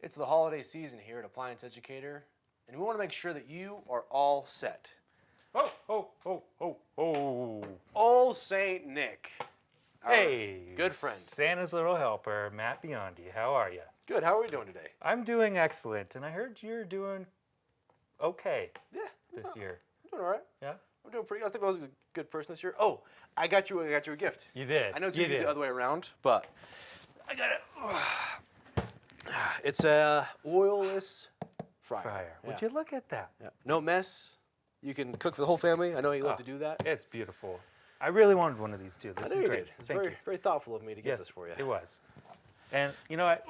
It's the holiday season here at Appliance Educator, and we want to make sure that you are all set. Oh, oh, oh, oh, oh. Old Saint Nick. Our Hey. good friend. Santa's little helper, Matt Biondi. How are you? Good. How are we doing today? I'm doing excellent, and I heard you're doing okay this year. I'm doing all right. Yeah? I'm doing pretty. I think I was a good person this year. Oh, I got you a gift. You did. I know it's you usually did. the other way around, but I got it. It's a oilless fryer. Would you look at that? Yeah. No mess. You can cook for the whole family. I know you love to do that. It's beautiful. I really wanted one of these too. This I know is you great. did. It's Thank you. very thoughtful of me to get this for you. It was. And you know what?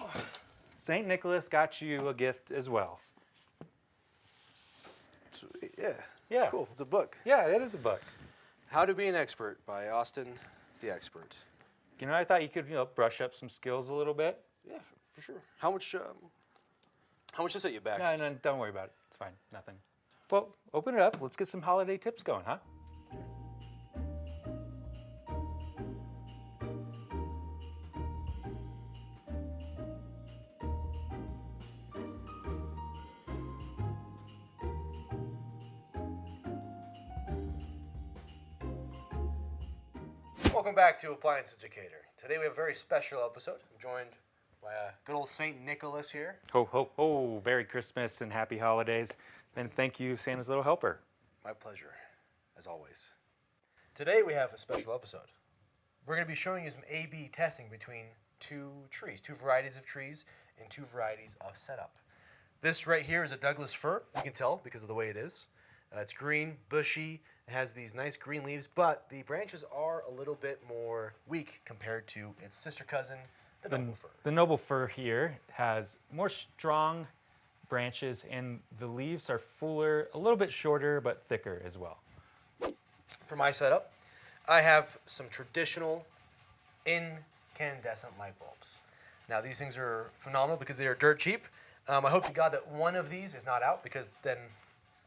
St. Nicholas got you a gift as well. Sweet. Yeah. Yeah. Cool. It's a book. Yeah, it is a book. How to Be an Expert by Austin the Expert. You know, I thought you could, brush up some skills a little bit. Yeah, for sure. How much does set you back? No, don't worry about it. It's fine. Nothing. Well, open it up. Let's get some holiday tips going, huh? Welcome back to Appliance Educator. Today we have a very special episode. I'm joined by good old St. Nicholas here. Ho, ho, ho. Merry Christmas and happy holidays. And thank you, Santa's little helper. My pleasure, as always. Today we have a special episode. We're going to be showing you some A/B testing between two varieties of trees, and two varieties of setup. This right here is a Douglas fir. You can tell because of the way it is. It's green, bushy. It has these nice green leaves, but the branches are a little bit more weak compared to its sister cousin, the noble fir. The noble fir here has more strong branches, and the leaves are fuller, a little bit shorter, but thicker as well. For my setup, I have some traditional incandescent light bulbs. Now, these things are phenomenal because they are dirt cheap. I hope to God that one of these is not out, because then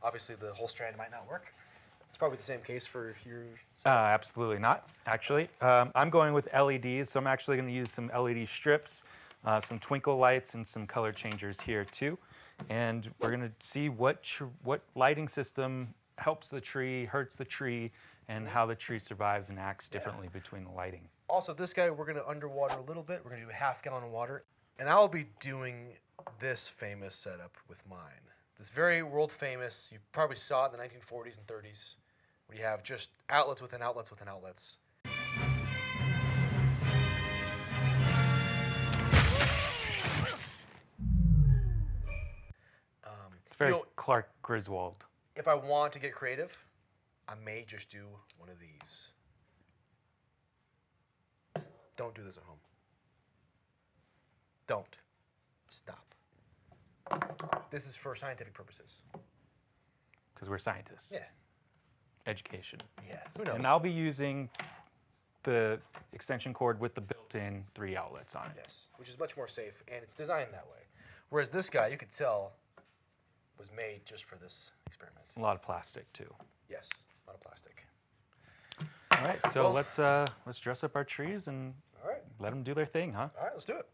obviously the whole strand might not work. It's probably the same case for your setup. Absolutely not, actually. I'm going with LEDs, so I'm actually going to use some LED strips, some twinkle lights, and some color changers here too. And we're going to see what lighting system helps the tree, hurts the tree, and how the tree survives and acts differently between the lighting. Also, this guy, we're going to underwater a little bit. We're going to do a ½ gallon of water. And I'll be doing this famous setup with mine. This very world famous, you probably saw it in the 1940s and 30s, where you have just outlets within outlets within outlets. It's very Clark Griswold. If I want to get creative, I may just do one of these. Don't do this at home. Don't. Stop. This is for scientific purposes. Because we're scientists. Yeah. Education. Yes. Who knows? And I'll be using the extension cord with the built-in 3 outlets on it. Yes, which is much more safe, and it's designed that way. Whereas this guy, you could tell, was made just for this experiment. A lot of plastic too. Yes, a lot of plastic. All right, so Well, let's dress up our trees and All right. let them do their thing, huh? All right, let's do it.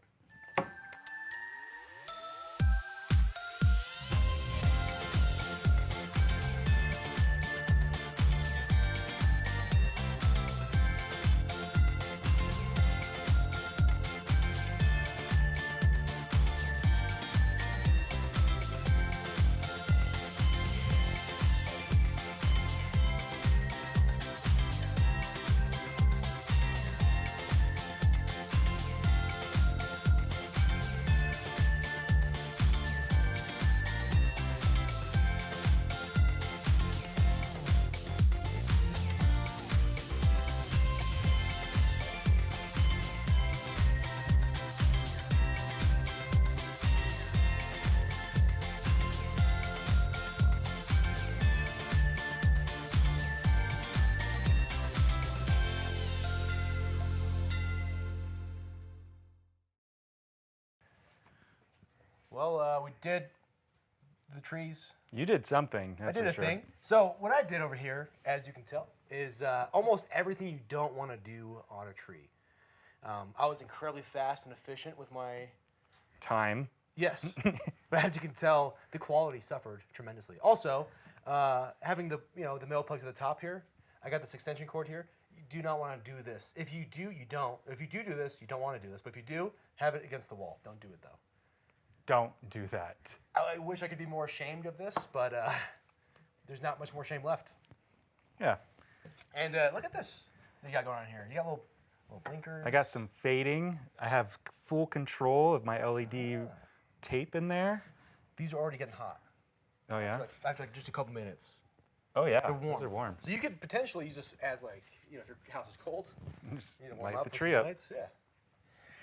Well, we did the trees. You did something. I That's did for a sure. thing. So what I did over here, as you can tell, is almost everything you don't want to do on a tree. I was incredibly fast and efficient with my Time. Yes, but as you can tell, the quality suffered tremendously. Also, having the the male plugs at the top here, I got this extension cord here. You do not want to do this. If you do, you don't. If you do this, you don't want to do this. But if you do, have it against the wall. Don't do it though. Don't do that. I wish I could be more ashamed of this, but there's not much more shame left. Yeah. And look at this that you got going on here. You got little blinkers. I got some fading. I have full control of my LED tape in there. These are already getting hot. Oh yeah. After just a couple minutes. Oh yeah. They're warm. Those are warm. So you could potentially use this as if your house is cold, Just you need to warm light up the with tree some up. lights. Yeah.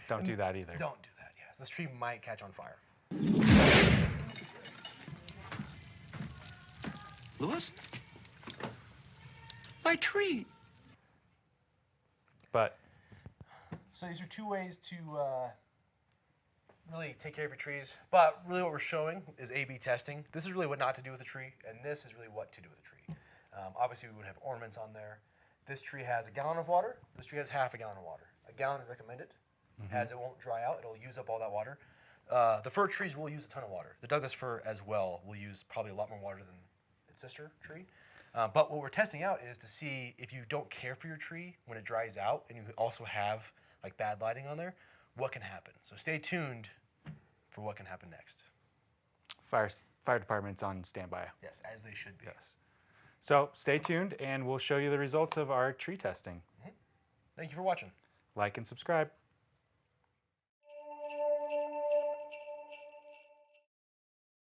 Don't do that either. Don't do that. Yes, this tree might catch on fire. Louis? My tree. But So these are two ways to really take care of your trees. But really what we're showing is A/B testing. This is really what not to do with a tree, and this is really what to do with a tree. Obviously, we would have ornaments on there. This tree has a gallon of water. This tree has half a gallon of water. A gallon is recommended, as it won't dry out. It'll use up all that water. The fir trees will use a ton of water. The Douglas fir as well will use probably a lot more water than its sister tree. But what we're testing out is to see if you don't care for your tree when it dries out and you also have like bad lighting on there, what can happen. So stay tuned for what can happen next. fire department's on standby. Yes, as they should be. Yes. So stay tuned and we'll show you the results of our tree testing. Thank you for watching. Like and subscribe.